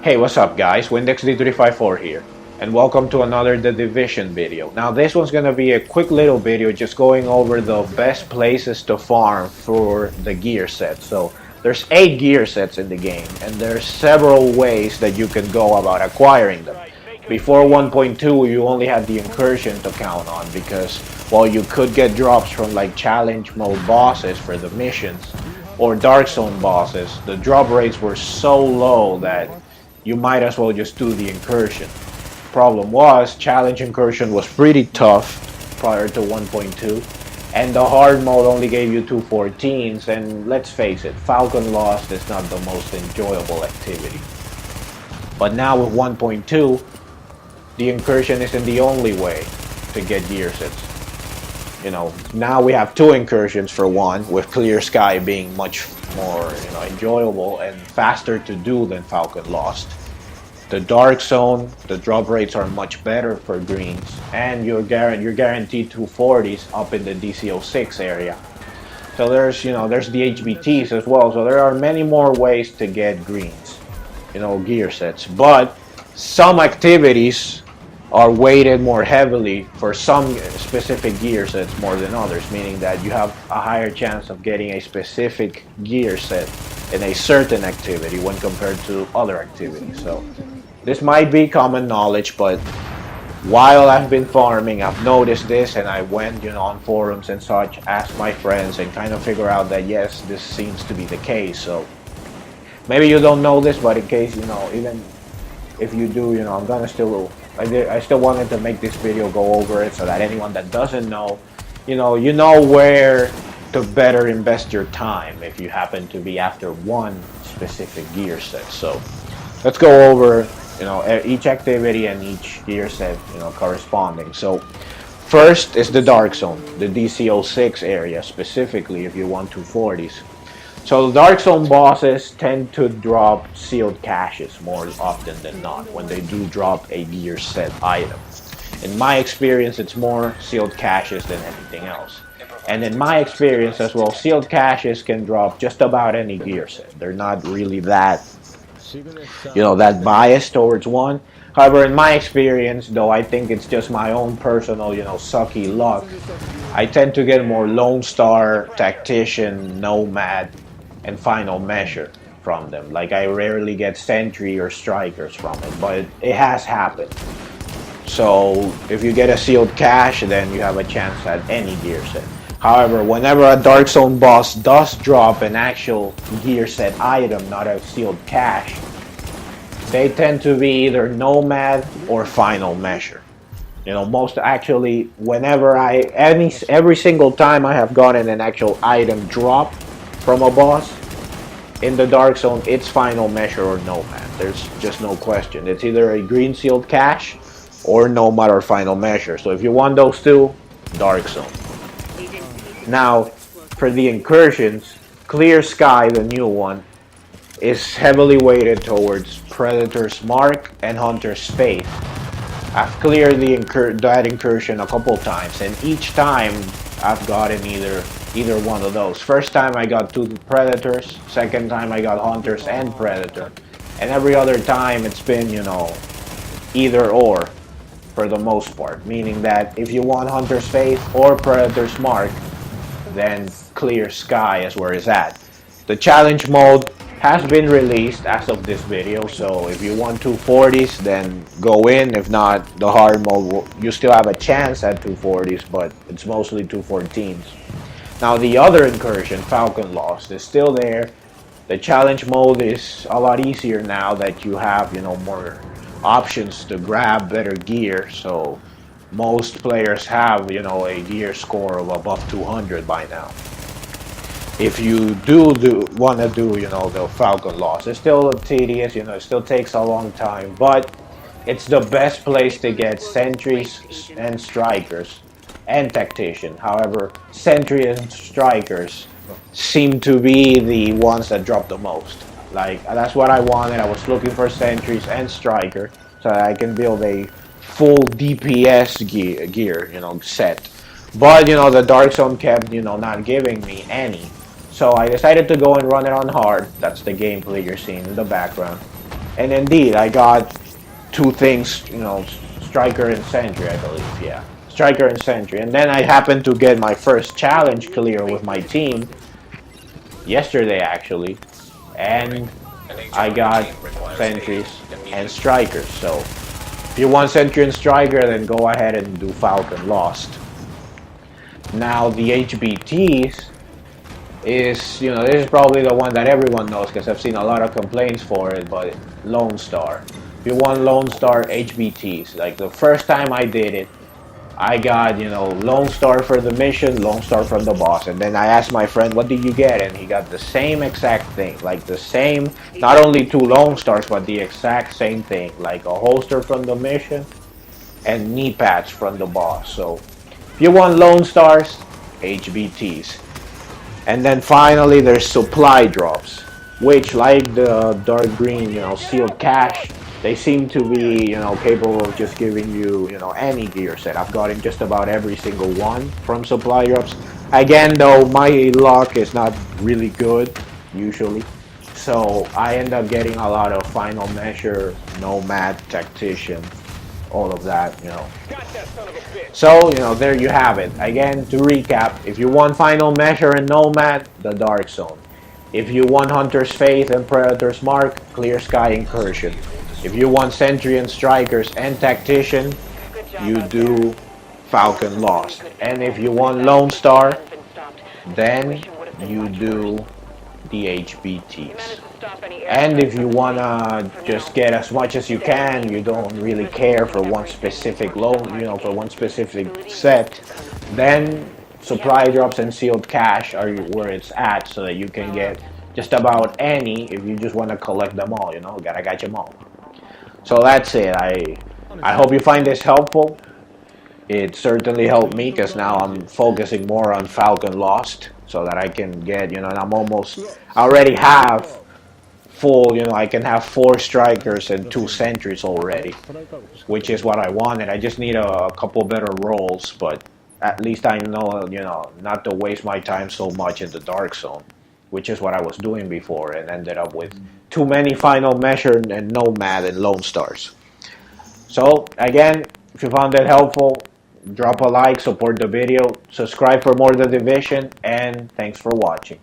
Hey, what's up guys? WindexD354 here, and welcome to another The Division video. Now this one's gonna be a quick little video just going over the best places to farm for the gear set. So there's 8 gear sets in the game, and there's several ways that you can go about acquiring them. Before 1.2 you only had the incursion to count on because, while you could get drops from like challenge mode bosses for the missions or dark zone bosses, the drop rates were so low that you might as well just do the incursion. Problem was, challenge incursion was pretty tough prior to 1.2, and the hard mode only gave you 214s, and let's face it, Falcon Lost is not the most enjoyable activity. But now with 1.2, the incursion isn't the only way to get gear sets. You know, now we have 2 incursions for one, with Clear Sky being much more, enjoyable and faster to do than Falcon Lost. The Dark Zone, the drop rates are much better for greens, and you're guaranteed 240s up in the DC06 area. So there's the HBTs as well. So there are many more ways to get greens, gear sets. But some activities are weighted more heavily for some specific gear sets more than others, meaning that you have a higher chance of getting a specific gear set in a certain activity when compared to other activities. So this might be common knowledge, but while I've been farming, I've noticed this, and I went on forums and such, asked my friends, and kind of figure out that yes, this seems to be the case. So maybe you don't know this, but in case even if you do, I'm gonna still I still wanted to make this video go over it so that anyone that doesn't know, you know where to better invest your time if you happen to be after one specific gear set. So let's go over each activity and each gear set corresponding. So first is the Dark Zone, the DC06 area specifically if you want 240s. So the Dark Zone bosses tend to drop sealed caches more often than not when they do drop a gear set item. In my experience, it's more sealed caches than anything else. And in my experience as well, sealed caches can drop just about any gear set. They're not really that biased towards one. However, in my experience, though I think it's just my own personal, sucky luck, I tend to get more Lone Star, Tactician, Nomad, and Final Measure from them. Like, I rarely get Sentry or Strikers from it, but it has happened. So if you get a sealed cache, then you have a chance at any gear set. However, whenever a Dark Zone boss does drop an actual gear set item, not a sealed cache, they tend to be either Nomad or Final Measure. Most actually, whenever every single time I have gotten an actual item drop from a boss in the Dark Zone, it's Final Measure or Nomad. There's just no question. It's either a green sealed cache or Nomad or Final Measure. So if you want those two, Dark Zone. Now, for the incursions, Clear Sky, the new one, is heavily weighted towards Predator's Mark and Hunter's Faith. I've cleared that incursion a couple times, and each time I've gotten either one of those. First time I got 2 Predators, second time I got Hunters and Predator, and every other time it's been, either or for the most part, meaning that if you want Hunter's Faith or Predator's Mark, then Clear Sky is where it's at. The challenge mode has been released as of this video, so if you want 240s, then go in. If not, the hard mode, you still have a chance at 240s, but it's mostly 214s. Now the other incursion, Falcon Lost, is still there. The challenge mode is a lot easier now that you have, more options to grab better gear. So most players have, a gear score of above 200 by now. If you want to do, the Falcon Lost, it's still tedious, it still takes a long time, but it's the best place to get Sentries and Strikers and Tactician. However, Sentry and Strikers seem to be the ones that drop the most. Like, that's what I wanted. I was looking for Sentries and Striker so that I can build a full DPS gear, set. But, the Dark Zone kept, not giving me any. So I decided to go and run it on hard. That's the gameplay you're seeing in the background. And indeed, I got two things, striker and sentry, I believe. Yeah, striker and sentry. And then I happened to get my first challenge clear with my team yesterday, actually, and I got sentries and strikers. So if you want sentry and striker, then go ahead and do Falcon Lost. Now the HBTs is, this is probably the one that everyone knows because I've seen a lot of complaints for it, but Lone Star. If you want Lone Star HBTs, like the first time I did it, I got, Lone Star for the mission, Lone Star from the boss. And then I asked my friend, what did you get? And he got the same exact thing. Like the same, not only two Lone Stars, but the exact same thing. Like a holster from the mission and knee pads from the boss. So if you want Lone Stars, HBTs. And then finally there's supply drops, which like the dark green, sealed cache, they seem to be, capable of just giving you, any gear set. I've gotten just about every single one from supply drops. Again, though, my luck is not really good, usually. So I end up getting a lot of final measure, nomad, tactician, all of that, So, there you have it. Again, to recap, if you want final measure and nomad, the Dark Zone. If you want Hunter's Faith and Predator's Mark, Clear Sky Incursion. If you want Sentry and Strikers and Tactician, you do Falcon Lost. And if you want Lone Star, then you do the HBTs. And if you wanna just get as much as you can, you don't really care for one specific for one specific set, then supply drops and sealed cache are where it's at, so that you can get just about any if you just want to collect them all. Gotta catch them all. So that's it. I hope you find this helpful. It certainly helped me because now I'm focusing more on Falcon Lost so that I can get, and I already have full, I can have 4 strikers and 2 sentries already, which is what I wanted. I just need a couple better rolls, but at least I know, not to waste my time so much in the Dark Zone, which is what I was doing before and ended up with too many final measure and nomad and Lone Stars. So again, if you found that helpful, drop a like, support the video, subscribe for more of The Division, and thanks for watching.